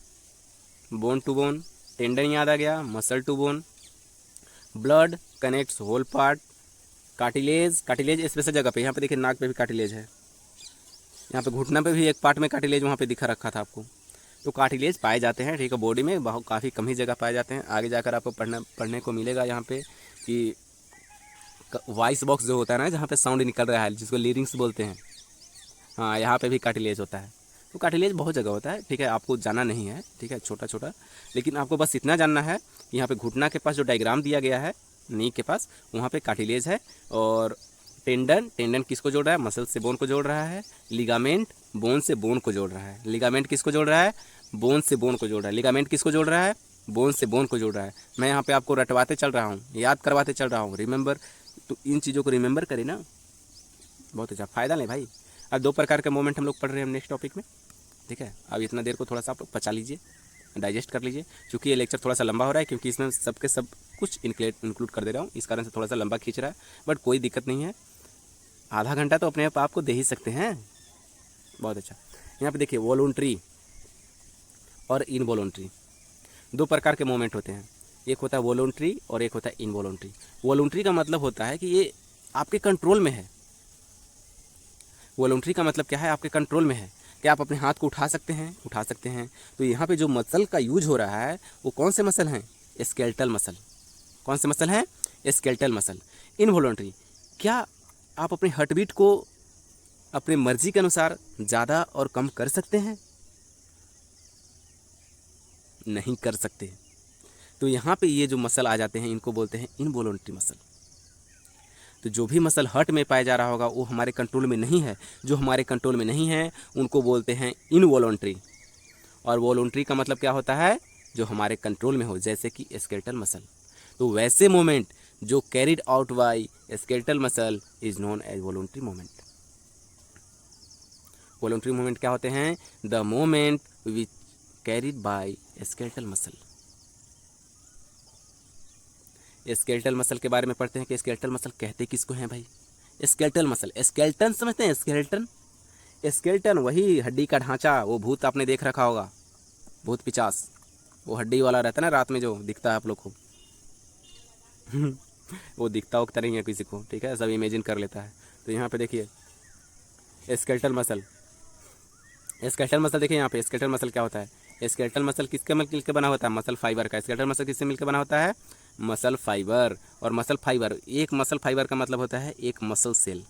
बोन टू बोन, टेंडन याद आ गया, muscle to bone, blood connects whole part, cartilage, cartilage special जगह पे, यहाँ पे देखिए नाक पे भी कार्टिलेज है, यहाँ पे घुटना पे भी एक पार्ट में कार्टिलेज वहाँ पे दिखा रखा था आपको। तो कार्टिलेज पाए जाते हैं, ठीक है, बॉडी में बहुत काफ़ी कम ही जगह पाए जाते हैं। आगे जाकर आपको पढ़ने को मिलेगा यहाँ पे कि वॉइस बॉक्स जो होता है ना, जहाँ पे साउंड निकल रहा है जिसको लिरिंग्स बोलते हैं, हाँ यहाँ पे भी कार्टिलेज होता है। तो कार्टिलेज बहुत जगह होता है, ठीक है, आपको जाना नहीं है, ठीक है, छोटा छोटा, लेकिन आपको बस इतना जानना है कि यहाँ पे घुटना के पास जो डायग्राम दिया गया है, नी के पास, वहाँ पे कार्टिलेज है। और टेंडन, टेंडन किसको जोड़ रहा है, मसल से बोन को जोड़ रहा है। लिगामेंट बोन से बोन को जोड़ रहा है, लिगामेंट किसको जोड़ रहा है, बोन से बोन को जोड़ रहा है। लिगामेंट किसको जोड़ रहा है, बोन से बोन को जोड़ रहा है। मैं यहाँ पे आपको रटवाते चल रहा हूँ, याद करवाते चल रहा हूँ, रिमेंबर। तो इन चीज़ों को रिमेंबर करें ना, बहुत अच्छा फ़ायदा नहीं भाई। अब 2 प्रकार के मूवमेंट हम लोग पढ़ रहे हैं नेक्स्ट टॉपिक में, ठीक है। अब इतना देर को थोड़ा सा आप लोग पचा लीजिए, डाइजेस्ट कर लीजिए, क्योंकि ये लेक्चर थोड़ा सा लंबा हो रहा है, क्योंकि इसमें सबके सब कुछ इंक्लूड कर दे रहा हूँ, इस कारण से थोड़ा सा लंबा खींच रहा है, बट कोई दिक्कत नहीं है, आधा घंटा तो अपने आप को दे ही सकते हैं। बहुत अच्छा। यहाँ पे देखिए वॉलंटरी और इनवॉलंटरी 2 प्रकार के मूवमेंट होते हैं, एक होता है वॉलंटरी और एक होता है इनवॉलंटरी। वॉलंटरी का मतलब होता है कि ये आपके कंट्रोल में है। वॉलंटरी का मतलब क्या है, आपके कंट्रोल में है, कि आप अपने हाथ को उठा सकते हैं। तो यहाँ पे जो मसल का यूज हो रहा है वो कौन से मसल हैं, स्केलेटल मसल। कौन से मसल हैं, स्केलेटल मसल। इनवॉलंटरी, क्या आप अपने हार्ट बीट को अपने मर्जी के अनुसार ज़्यादा और कम कर सकते हैं, नहीं कर सकते। तो यहाँ पे ये जो मसल आ जाते हैं इनको बोलते हैं इनवॉलंटरी मसल। तो जो भी मसल हार्ट में पाया जा रहा होगा वो हमारे कंट्रोल में नहीं है, जो हमारे कंट्रोल में नहीं है उनको बोलते हैं इनवॉलंटरी। और वॉलंटरी का मतलब क्या होता है, जो हमारे कंट्रोल में हो, जैसे कि स्केलेटल मसल। तो वैसे मोमेंट जो carried out by skeletal muscle is known as voluntary moment. Voluntary moment क्या होते हैं, the moment which carried by skeletal muscle. Skeletal muscle के बारे में पढ़ते हैं कि स्केलेटल मसल कहते किसको हैं भाई। स्केलेटल मसल, स्केलेटन समझते हैं, स्केलेटन, स्केलेटन वही हड्डी का ढांचा, वो भूत आपने देख रखा होगा, भूत पिचास, वो हड्डी वाला रहता है ना रात में जो दिखता है आप लोग को वो दिखता उगता नहीं है किसी को, ठीक है, सब इमेजिन कर लेता है। तो यहाँ पे देखिए स्केलेटल मसल, स्केलेटल मसल देखिए यहाँ पे स्केलेटल मसल क्या होता है। स्केलेटल मसल किसके मिलकर बना होता है, मसल फाइबर का। स्केलेटल मसल किससे मिलकर बना होता है, मसल फाइबर। और मसल फाइबर, एक मसल फाइबर का मतलब होता है एक मसल सेल।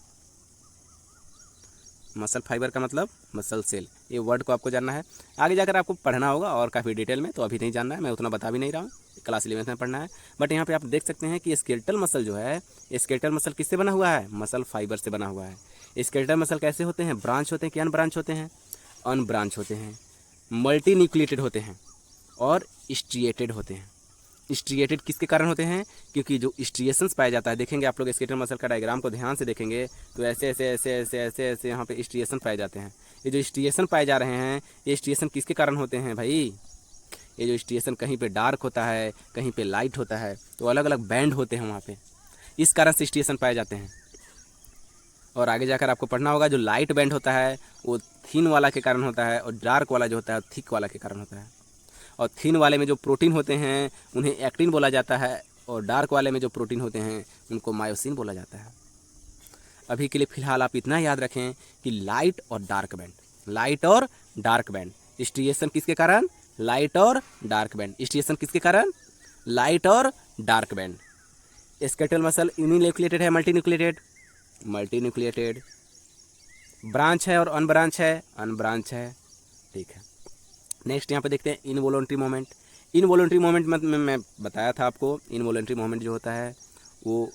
मसल फाइबर का मतलब मसल सेल। ये वर्ड को आपको जानना है, आगे जाकर आपको पढ़ना होगा और काफ़ी डिटेल में, तो अभी नहीं जानना है, मैं उतना बता भी नहीं रहा हूँ, क्लास 11th में पढ़ना है। बट यहाँ पे आप देख सकते हैं कि स्केलेटल मसल जो है, स्केलेटल मसल किससे बना हुआ है, मसल फाइबर से बना हुआ है। स्केलेटल मसल कैसे होते हैं, ब्रांच होते हैं कि अनब्रांच होते हैं, अनब्रांच होते हैं, मल्टी न्यूक्लिएटेड होते हैं और स्ट्रिएटेड होते हैं। स्ट्रिएटेड किसके कारण होते हैं, क्योंकि जो स्ट्रिएशंस पाया जाता है, देखेंगे आप लोग स्केलेटल मसल का डायग्राम को ध्यान से देखेंगे तो ऐसे ऐसे ऐसे ऐसे ऐसे ऐसे यहाँ पे स्ट्रिएशन पाए जाते हैं। ये जो स्ट्रिएशन पाए जा रहे हैं, ये स्ट्रिएशन किसके कारण होते हैं भाई, ये जो स्ट्रिएशन कहीं पे डार्क होता है, कहीं पे लाइट होता है, तो अलग अलग बैंड होते हैं वहाँ पे, इस कारण से स्ट्रिएशन पाए जाते हैं। और आगे जाकर आपको पढ़ना होगा, जो लाइट बैंड होता है वो थिन वाला के कारण होता है, और डार्क वाला जो होता है थिक वाला के कारण होता है। और थिन वाले में जो प्रोटीन होते हैं उन्हें एक्टिन बोला जाता है, और डार्क वाले में जो प्रोटीन होते हैं उनको मायोसिन बोला जाता है। अभी के लिए फ़िलहाल आप इतना याद रखें कि लाइट और डार्क बैंड, लाइट और डार्क बैंड, स्ट्रिएशन किसके कारण, लाइट और डार्क बैंड, स्ट्रिएशन किसके कारण, लाइट और dark band. Skeletal muscle uninucleated है, multinucleated, multinucleated, branch है और अनब्रांच है, अनब्रांच है, ठीक है। नेक्स्ट यहाँ पे देखते हैं इनवॉलंटरी मोमेंट। इनवॉलंटरी मोमेंट में मैं बताया था आपको, इनवॉलंटरी मोमेंट जो होता है वो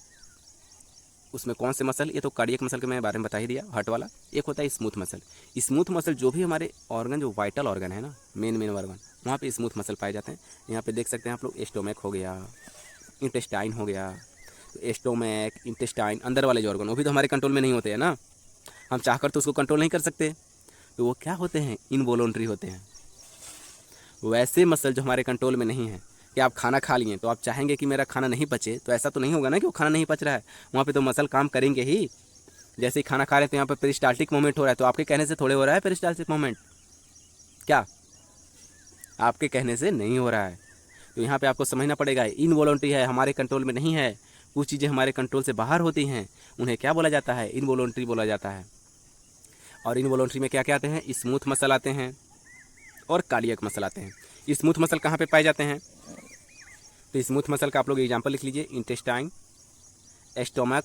उसमें कौन से मसल, ये तो कार्डियक मसल के मैं बारे में बता ही दिया, हार्ट वाला। एक होता है स्मूथ मसल। स्मूथ मसल जो भी हमारे ऑर्गन, जो वाइटल ऑर्गन है ना, मेन ऑर्गन, वहाँ पे स्मूथ मसल पाए जाते हैं। यहाँ पे देख सकते हैं आप लोग, स्टोमक हो गया, इंटेस्टाइन हो गया। तो स्टोमक, इंटेस्टाइन, अंदर वाले जो ऑर्गन, वो भी तो हमारे कंट्रोल में नहीं होते हैं ना, हम चाहकर तो उसको कंट्रोल नहीं कर सकते, तो वो क्या होते हैं, इनवॉलंटरी होते हैं। वैसे मसल जो हमारे कंट्रोल में नहीं है, कि आप खाना खा लिए तो आप चाहेंगे कि मेरा खाना नहीं पचे, तो ऐसा तो नहीं होगा ना कि वो खाना नहीं पच रहा है, वहाँ पे तो मसल काम करेंगे ही। जैसे ही खाना खा रहे हैं तो यहाँ पे पेरिस्टाल्टिक मूवमेंट हो रहा है, तो आपके कहने से थोड़े हो रहा है पेरिस्टाल्टिक मूवमेंट, क्या आपके कहने से नहीं हो रहा है। तो यहाँ पे आपको समझना पड़ेगा, इनवॉलंटरी है, हमारे कंट्रोल में नहीं है। कुछ चीज़ें हमारे कंट्रोल से बाहर होती हैं, उन्हें क्या बोला जाता है, इनवॉलंटरी बोला जाता है। और इनवॉलंटरी में क्या क्या आते हैं, स्मूथ मसल आते हैं और कार्डियक मसल आते हैं। स्मूथ मसल कहाँ पे पाए जाते हैं, तो स्मूथ मसल का आप लोग एग्जाम्पल लिख लीजिए, intestine, stomach,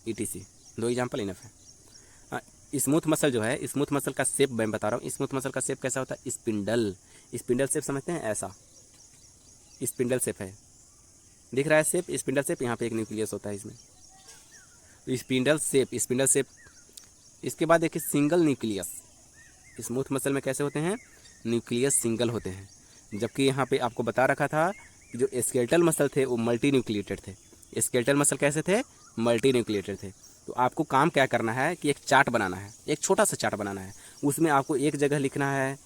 etc, 2 example enough है। स्मूथ मसल जो है, स्मूथ मसल का शेप मैं बता रहा हूँ। स्मूथ मसल का शेप कैसा होता है, स्पिंडल, स्पिंडल शेप समझते हैं, ऐसा स्पिंडल शेप है, दिख रहा है शेप, स्पिंडल शेप, यहाँ पे एक न्यूक्लियस होता है इसमें, तो स्पिंडल शेप, स्पिंडल शेप। इसके बाद देखिए सिंगल न्यूक्लियस, स्मूथ मसल में कैसे होते हैं, न्यूक्लियस सिंगल होते हैं, जबकि यहाँ पे आपको बता रखा था कि जो स्केलेटल मसल थे वो मल्टी न्यूक्लिएटेड थे। स्केलेटल मसल कैसे थे, मल्टी न्यूक्लिएटेड थे। तो आपको काम क्या करना है कि एक चार्ट बनाना है, एक छोटा सा चार्ट बनाना है। उसमें आपको एक जगह लिखना है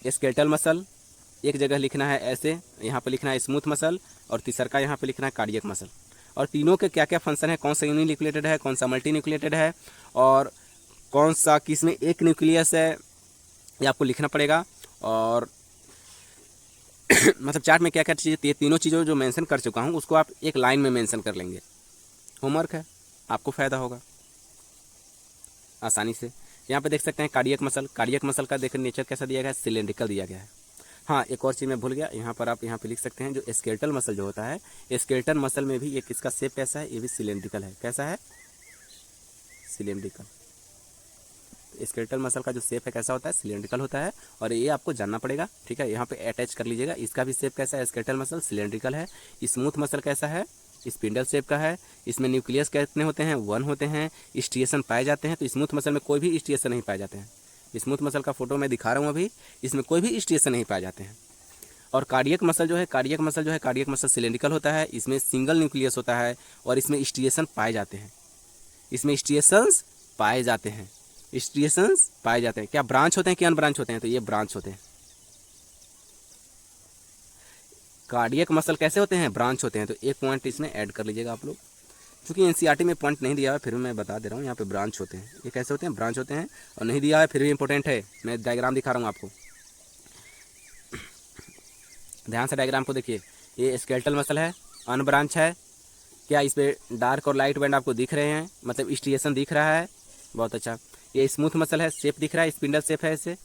स्केलेटल मसल, एक जगह लिखना है ऐसे, यहाँ पे लिखना है स्मूथ मसल, और तीसरा का यहाँ पे लिखना है कार्डियक मसल। और तीनों के क्या क्या फंक्शन है, कौन सा यूनिन्यूक्लिएटेड है, कौन सा मल्टी न्यूक्लिएटेड है, और कौन सा किस में एक न्यूक्लियस है, ये आपको लिखना पड़ेगा। और मतलब चार्ट में क्या क्या चीज़ें, तीनों चीज़ों जो मेंशन कर चुका हूँ उसको आप एक लाइन में मेंशन कर लेंगे। होमवर्क है, आपको फ़ायदा होगा आसानी से। यहाँ पे देख सकते हैं कार्डियक मसल, कार्डियक मसल का देखिए नेचर कैसा दिया गया है, सिलेंड्रिकल दिया गया है। हाँ, एक और चीज़ मैं भूल गया, यहाँ पर आप यहाँ पे लिख सकते हैं जो स्केलेटल मसल जो होता है, स्केलेटल मसल में भी एक इसका शेप कैसा है, ये भी सिलेंड्रिकल है। कैसा है, सिलेंड्रिकल। स्केलेटल मसल का जो शेप है कैसा होता है, सिलेंड्रिकल होता है, और ये आपको जानना पड़ेगा, ठीक है। यहाँ पे अटैच कर लीजिएगा, इसका भी शेप कैसा है, स्केलेटल मसल सिलेंड्रिकल है। स्मूथ मसल कैसा है, स्पिंडल शेप का है। इसमें न्यूक्लियस कितने होते हैं, 1 होते हैं। स्ट्रिएशन पाए जाते हैं, तो स्मूथ मसल में कोई भी स्ट्रिएशन नहीं पाए जाते हैं। स्मूथ मसल का फोटो मैं दिखा रहा हूँ अभी, इसमें कोई भी स्ट्रिएशन नहीं पाए जाते हैं। और कार्डियक मसल जो है, कार्डियक मसल सिलेंड्रिकल होता है, इसमें सिंगल न्यूक्लियस होता है, और इसमें स्ट्रिएशन पाए जाते हैं, इसमें स्ट्रिएशंस पाए जाते हैं, स्ट्रिएशंस पाए जाते हैं। क्या ब्रांच होते हैं कि अनब्रांच होते हैं, तो ये ब्रांच होते हैं। कार्डियक मसल कैसे होते हैं, ब्रांच होते हैं। तो एक पॉइंट इसमें ऐड कर लीजिएगा आप लोग, क्योंकि एनसीईआरटी में पॉइंट नहीं दिया है, फिर भी मैं बता दे रहा हूँ, यहाँ पे ब्रांच होते हैं। ये कैसे होते हैं, ब्रांच होते हैं, और नहीं दिया है फिर भी इंपॉर्टेंट है, मैं डायग्राम दिखा रहा हूँ आपको, ध्यान से डायग्राम को देखिए। ये स्केलेटल मसल है, अनब्रांच है। क्या इस पर डार्क और लाइट बैंड आपको दिख रहे हैं, मतलब स्ट्रिएशन दिख रहा है, बहुत अच्छा। ये स्मूथ मसल है, शेप दिख रहा है, स्पिंडल शेप है, इससे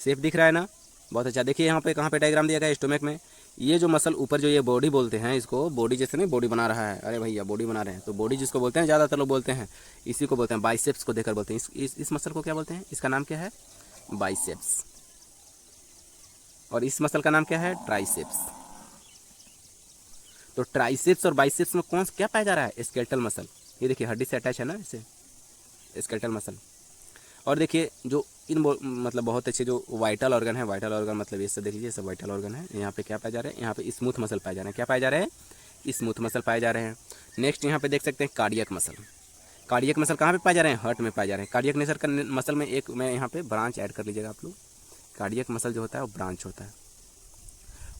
शेप दिख रहा है ना, बहुत अच्छा। देखिए यहाँ पे कहाँ पे डायग्राम दिया गया है, स्टोमक में। ये जो मसल ऊपर जो ये बॉडी बोलते हैं, इसको बॉडी जैसे नहीं, बॉडी बना रहा है, अरे भैया बॉडी बना रहे हैं, तो बॉडी जिसको बोलते हैं ज़्यादातर लोग बोलते हैं, इसी को बोलते हैं बाइसेप्स को देखकर बोलते हैं। इस मसल को क्या बोलते हैं, इसका नाम क्या है, बाइसेप्स। और इस मसल का नाम क्या है, ट्राइसेप्स। तो ट्राइसेप्स और बाइसेप्स में कौन क्या पाया जा रहा है, स्केलेटल मसल। ये देखिए हड्डी से अटैच है ना इसे, स्केलेटल मसल। और देखिए जो इन मतलब बहुत अच्छे जो वाइटल ऑर्गन है, वाइटल ऑर्गन मतलब ये सब देख लीजिए, सब वाइटल ऑर्गन है। यहाँ पे क्या पाए जा रहे हैं, यहाँ पे स्मूथ मसल पाए जा रहे हैं। क्या पाए जा रहे हैं, स्मूथ मसल पाए जा रहे हैं। नेक्स्ट यहाँ पे देख सकते हैं कार्डियक मसल। कार्डियक मसल कहाँ पे पाए जा रहे हैं, हार्ट में पाए जा रहे हैं। कार्डियक नेचर का मसल में एक मैं यहाँ पे ब्रांच ऐड कर लीजिएगा आप लोग। कार्डियक मसल जो होता है वो ब्रांच होता है।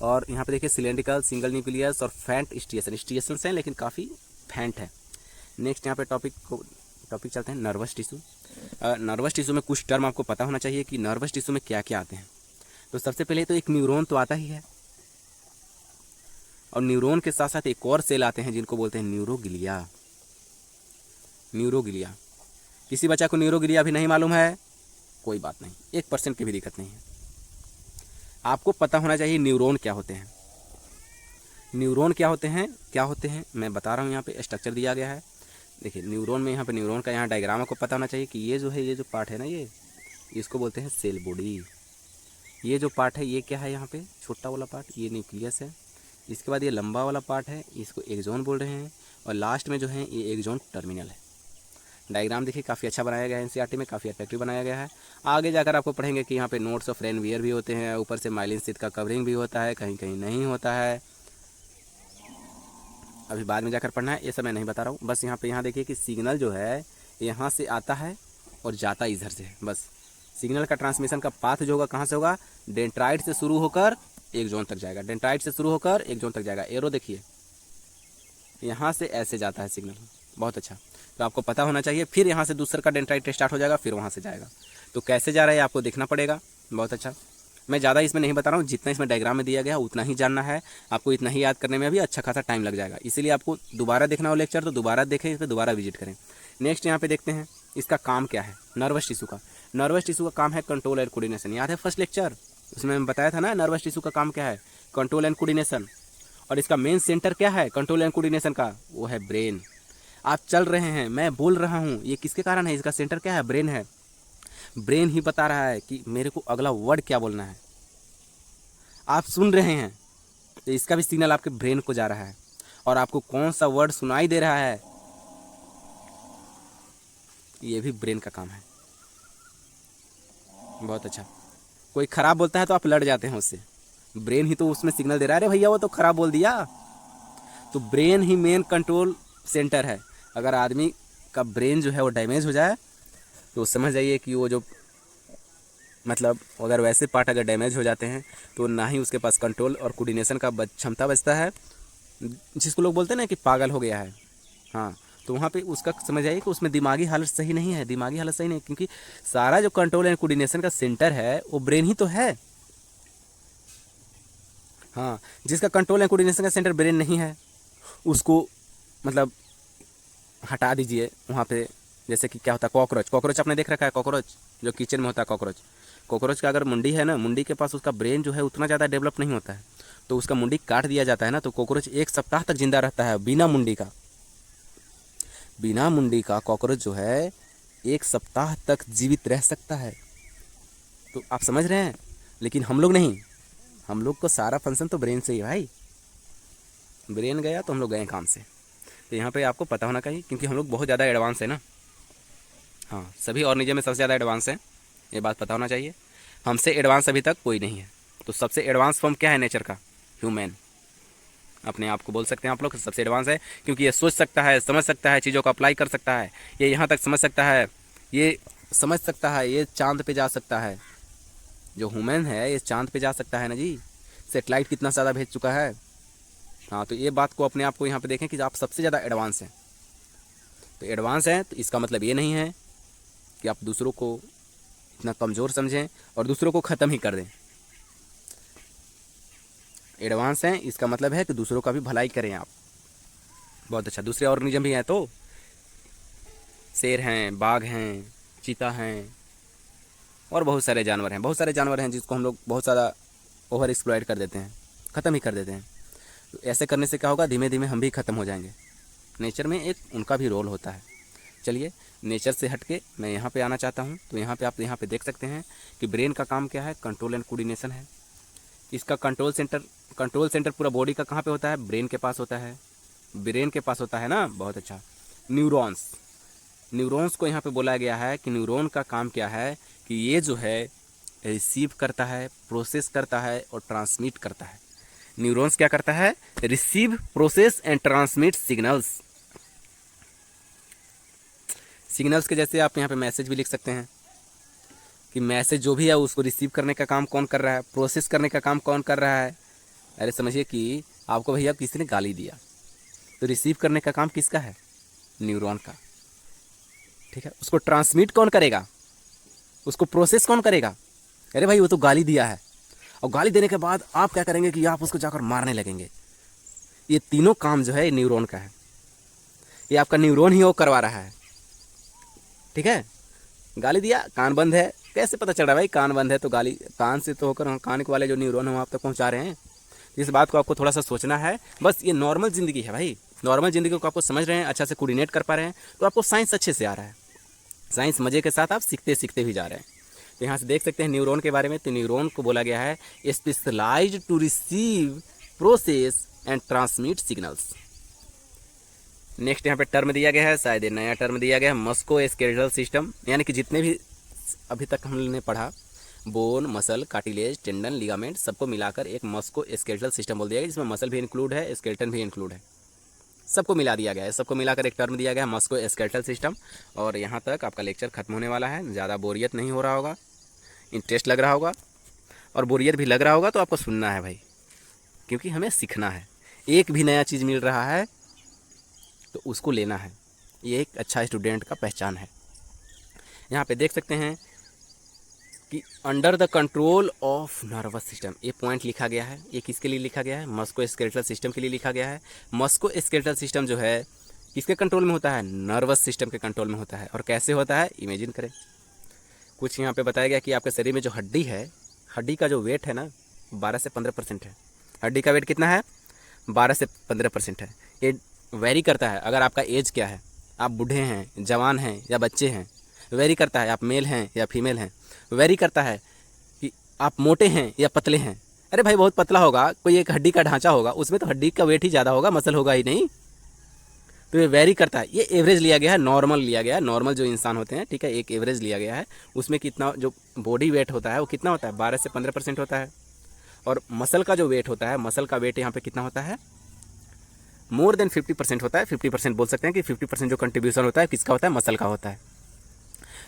और यहाँ पे देखिए सिलेंड्रिकल, सिंगल न्यूक्लियस और फैंट स्ट्रिएशन हैं, लेकिन काफ़ी फैंट है। नेक्स्ट यहाँ पे टॉपिक चलते हैं नर्वस टिश्यू। नर्वस टिश्यू में कुछ टर्म आपको पता होना चाहिए कि नर्वस टिश्यू में क्या क्या आते हैं। तो सबसे पहले तो एक न्यूरॉन तो आता ही है, और न्यूरॉन के साथ साथ एक और सेल आते हैं जिनको बोलते हैं न्यूरोग्लिया। न्यूरोग्लिया, किसी बच्चा को न्यूरोग्लिया भी नहीं मालूम है, कोई बात नहीं, 1% की भी दिक्कत नहीं है। आपको पता होना चाहिए न्यूरॉन क्या होते हैं। न्यूरॉन क्या होते हैं मैं बता रहा हूँ। यहाँ पे स्ट्रक्चर दिया गया है, देखिए न्यूरॉन में, यहाँ पे न्यूरॉन का यहाँ डायग्राम आपको पता होना चाहिए कि ये जो है, ये जो पार्ट है ना, ये इसको बोलते हैं सेल बॉडी। ये जो पार्ट है ये क्या है, यहाँ पे छोटा वाला पार्ट ये न्यूक्लियस है। इसके बाद ये लंबा वाला पार्ट है, इसको एक्सॉन बोल रहे हैं। और लास्ट में जो है ये एक्सॉन टर्मिनल है। डायग्राम देखिए काफ़ी अच्छा बनाया गया है, एनसीईआरटी में काफ़ी अट्रैक्टिव बनाया गया है। आगे जाकर आपको पढ़ेंगे कि यहाँ पे नोट्स ऑफ रेनवियर भी होते हैं, ऊपर से माइलिन शीट का कवरिंग भी होता है, कहीं कहीं नहीं होता है, अभी बाद में जाकर पढ़ना है, ये सब मैं नहीं बता रहा हूँ। बस यहाँ देखिए कि सिग्नल जो है यहाँ से आता है और जाता इधर से है। बस सिग्नल का ट्रांसमिशन का पाथ जो होगा कहाँ से होगा, डेंड्राइट से शुरू होकर एक्सॉन तक जाएगा, डेंड्राइट से शुरू होकर एक्सॉन तक जाएगा। एरो देखिए यहाँ से ऐसे जाता है सिग्नल, बहुत अच्छा, तो आपको पता होना चाहिए। फिर यहाँ से दूसरा का डेंड्राइट स्टार्ट हो जाएगा, फिर वहाँ से जाएगा, तो कैसे जा रहा है आपको देखना पड़ेगा। बहुत अच्छा, मैं ज़्यादा इसमें नहीं बता रहा हूँ, जितना इसमें डायग्राम में दिया गया उतना ही जानना है आपको, इतना ही याद करने में भी अच्छा खासा टाइम लग जाएगा। इसीलिए आपको दोबारा देखना हो लेक्चर तो दोबारा देखें, इस पर दोबारा विजिट करें। नेक्स्ट यहाँ पे देखते हैं इसका काम क्या है, नर्वस टिश्यू का। नर्वस टिश्यू का काम है कंट्रोल एंड कोऑर्डिनेशन। याद है फर्स्ट लेक्चर, उसमें मैं बताया था ना नर्वस टिश्यू का काम क्या है, कंट्रोल एंड कोऑर्डिनेशन। और इसका मेन सेंटर क्या है कंट्रोल एंड कोऑर्डिनेशन का, वो है ब्रेन। आप चल रहे हैं, मैं बोल रहा हूँ, ये किसके कारण है, इसका सेंटर क्या है, ब्रेन है। ब्रेन ही बता रहा है कि मेरे को अगला वर्ड क्या बोलना है। आप सुन रहे हैं तो इसका भी सिग्नल आपके ब्रेन को जा रहा है, और आपको कौन सा वर्ड सुनाई दे रहा है ये भी ब्रेन का काम है। बहुत अच्छा, कोई खराब बोलता है तो आप लड़ जाते हैं उससे, ब्रेन ही तो उसमें सिग्नल दे रहा है, अरे भैया वो तो खराब बोल दिया। तो ब्रेन ही मेन कंट्रोल सेंटर है। अगर आदमी का ब्रेन जो है वो डैमेज हो जाए तो समझ जाइए कि वो जो मतलब अगर वैसे पार्ट अगर डैमेज हो जाते हैं तो ना ही उसके पास कंट्रोल और कोऑर्डिनेशन का क्षमता बचता है, जिसको लोग बोलते हैं ना कि पागल हो गया है। हाँ, तो वहाँ पे उसका समझ आइए कि उसमें दिमागी हालत सही नहीं है, दिमागी हालत सही नहीं, क्योंकि सारा जो कंट्रोल एंड कोऑर्डिनेशन का सेंटर है वो ब्रेन ही तो है। हाँ, जिसका कंट्रोल एंड कोऑर्डिनेशन का सेंटर ब्रेन नहीं है उसको मतलब हटा दीजिए वहाँ पे। जैसे कि क्या होता है कॉकरोच आपने देख रखा है, कॉकरोच जो किचन में होता है, कॉकरोच का अगर मुंडी है ना, मुंडी के पास उसका ब्रेन जो है उतना ज़्यादा डेवलप नहीं होता है, तो उसका मुंडी काट दिया जाता है ना, तो कॉकरोच 1 सप्ताह तक जिंदा रहता है बिना मुंडी का। बिना मुंडी का कॉकरोच जो है 1 सप्ताह तक जीवित रह सकता है। तो आप समझ रहे हैं, लेकिन हम लोग नहीं, हम लोग को सारा फंक्शन तो ब्रेन से ही है भाई। ब्रेन गया तो हम लोग गए काम से। तो यहाँ पे आपको पता होना चाहिए, क्योंकि हम लोग बहुत ज़्यादा एडवांस है ना। हाँ, सभी ऑर्गेनिज्म में सबसे ज़्यादा एडवांस है, ये बात पता होना चाहिए। हमसे एडवांस अभी तक कोई नहीं है। तो सबसे एडवांस फॉर्म क्या है नेचर का, ह्यूमन। अपने आप को बोल सकते हैं आप लोग सबसे एडवांस है, क्योंकि ये सोच सकता है, समझ सकता है, चीज़ों को अप्लाई कर सकता है, ये यहाँ तक समझ सकता है, ये समझ सकता है, ये चांद पे जा सकता है। जो ह्यूमन है ये चांद पे जा सकता है ना जी, सेटेलाइट कितना ज़्यादा भेज चुका है। हाँ, तो ये बात को अपने आप को यहाँ पे देखें कि आप सबसे ज़्यादा एडवांस हैं। तो एडवांस हैं तो इसका मतलब ये नहीं है कि आप दूसरों को इतना कमज़ोर समझें और दूसरों को ख़त्म ही कर दें। एडवांस हैं इसका मतलब है कि दूसरों का भी भलाई करें आप। बहुत अच्छा, दूसरे ऑर्गेनिज्म भी हैं, तो शेर हैं, बाघ हैं, चीता हैं, और बहुत सारे जानवर हैं, बहुत सारे जानवर हैं जिसको हम लोग बहुत ज़्यादा ओवर एक्सप्लॉइट कर देते हैं, ख़त्म ही कर देते हैं। तो ऐसे करने से क्या होगा, धीमे धीमे हम भी ख़त्म हो जाएंगे। नेचर में एक उनका भी रोल होता है। चलिए, नेचर से हट के मैं यहाँ पे आना चाहता हूँ। तो यहाँ पे आप यहाँ पे देख सकते हैं कि ब्रेन का काम क्या है, कंट्रोल एंड कोऑर्डिनेशन है। इसका कंट्रोल सेंटर पूरा बॉडी का कहाँ पे होता है, ब्रेन के पास होता है, ब्रेन के पास होता है ना। बहुत अच्छा, न्यूरॉन्स को यहाँ पे बोला गया है कि न्यूरॉन का काम क्या है कि ये जो है रिसीव करता है, प्रोसेस करता है और ट्रांसमिट करता है। न्यूरॉन्स क्या करता है, receive, process and transmit signals के जैसे आप यहाँ पे मैसेज भी लिख सकते हैं कि मैसेज जो भी है उसको रिसीव करने का काम कौन कर रहा है, प्रोसेस करने का काम कौन कर रहा है। अरे समझिए कि आपको भैया किसी ने गाली दिया तो रिसीव करने का काम किसका है, न्यूरॉन का। ठीक है, उसको ट्रांसमिट कौन करेगा, उसको प्रोसेस कौन करेगा। अरे भाई वो तो गाली दिया है, और गाली देने के बाद आप क्या करेंगे कि आप उसको जाकर मारने लगेंगे। ये तीनों काम जो है न्यूरॉन का है, ये आपका न्यूरॉन ही वो करवा रहा है। ठीक है, गाली दिया, कान बंद है, कैसे पता चल रहा है भाई कान बंद है, तो गाली कान से तो होकर कान के वाले जो न्यूरॉन है वो आप तक पहुंचा रहे हैं। इस बात को आपको थोड़ा सा सोचना है। बस ये नॉर्मल ज़िंदगी है भाई, नॉर्मल ज़िंदगी को आपको समझ रहे हैं, अच्छा से कोऑर्डिनेट कर पा रहे हैं, तो आपको साइंस अच्छे से आ रहा है। साइंस मज़े के साथ आप सीखते भी जा रहे हैं। तो यहाँ से देख सकते हैं न्यूरॉन के बारे में। तो न्यूरॉन को बोला गया है specialised to receive, process and transmit signals. Next यहाँ पे टर्म दिया गया है, शायद ये नया टर्म दिया गया है, मस्को स्केलेटल सिस्टम, यानी कि जितने भी अभी तक हमने पढ़ा bone, muscle, cartilage, tendon, ligament, सबको मिलाकर एक मस्को स्केलेटल सिस्टम बोल दिया गया, जिसमें मसल भी इंक्लूड है, स्केलेटन भी इंक्लूड है, सबको मिला दिया गया है, सबको मिलाकर एक टर्म दिया गया है मस्को स्केलेटल सिस्टम। और यहाँ तक आपका लेक्चर खत्म होने वाला है। ज़्यादा बोरियत नहीं हो रहा होगा, इंटरेस्ट लग रहा होगा, और बोरियत भी लग रहा होगा तो आपको सुनना है भाई, क्योंकि हमें सीखना है। एक भी नया चीज़ मिल रहा है तो उसको लेना है, ये एक अच्छा स्टूडेंट का पहचान है। यहाँ पे देख सकते हैं कि under the control of nervous system, ये पॉइंट लिखा गया है। ये किसके लिए लिखा गया है? मस्को स्केलेटल सिस्टम के लिए लिखा गया है। मस्को स्केलेटल सिस्टम जो है किसके कंट्रोल में होता है? नर्वस सिस्टम के कंट्रोल में होता है। और कैसे होता है? इमेजिन करें। कुछ यहाँ पे बताया गया कि आपके शरीर में जो हड्डी है, हड्डी का जो वेट है ना 12 से 15% है। हड्डी का वेट कितना है? 12 से 15% है। ये वेरी करता है अगर आपका एज क्या है, आप बूढ़े हैं, जवान हैं या बच्चे हैं, वेरी करता है आप मेल हैं या फीमेल हैं, वेरी करता है कि आप मोटे हैं या पतले हैं। अरे भाई बहुत पतला होगा, कोई एक हड्डी का ढांचा होगा, उसमें तो हड्डी का वेट ही ज़्यादा होगा, मसल होगा ही नहीं। तो ये वेरी करता है। ये एवरेज लिया गया है, नॉर्मल लिया गया है, नॉर्मल जो इंसान होते हैं, ठीक है, एक एवरेज लिया गया है। उसमें कितना जो बॉडी वेट होता है वो कितना होता है? 12 से 15% होता है। और मसल का जो वेट होता है, मसल का वेट यहाँ पे कितना होता है? मोर देन 50% होता है। 50% बोल सकते हैं कि 50% जो कंट्रीब्यूशन होता है किसका होता है? मसल का होता है।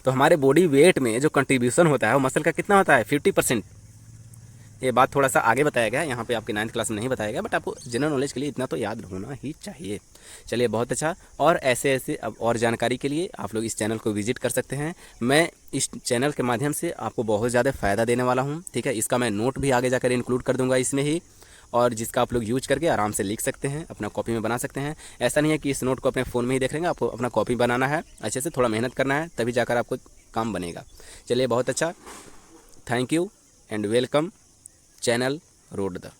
तो हमारे बॉडी वेट में जो कंट्रीब्यूशन होता है वो मसल का कितना होता है? 50%। ये बात थोड़ा सा आगे बताया गया है, यहाँ पे आपके 9th क्लास में नहीं बताया गया, बट आपको जनरल नॉलेज के लिए इतना तो याद होना ही चाहिए। चलिए बहुत अच्छा। और ऐसे ऐसे अब और जानकारी के लिए आप लोग इस चैनल को विजिट कर सकते हैं। मैं इस चैनल के माध्यम से आपको बहुत ज़्यादा फ़ायदा देने वाला हूँ, ठीक है। इसका मैं नोट भी आगे जाकर इंक्लूड कर दूँगा इसमें ही, और जिसका आप लोग यूज करके आराम से लिख सकते हैं, अपना कॉपी में बना सकते हैं। ऐसा नहीं है कि इस नोट को अपने फ़ोन में ही देख लेंगे, आपको अपना कॉपी बनाना है, अच्छे से थोड़ा मेहनत करना है, तभी जाकर आपको काम बनेगा। चलिए बहुत अच्छा। Thank you and welcome channel road the.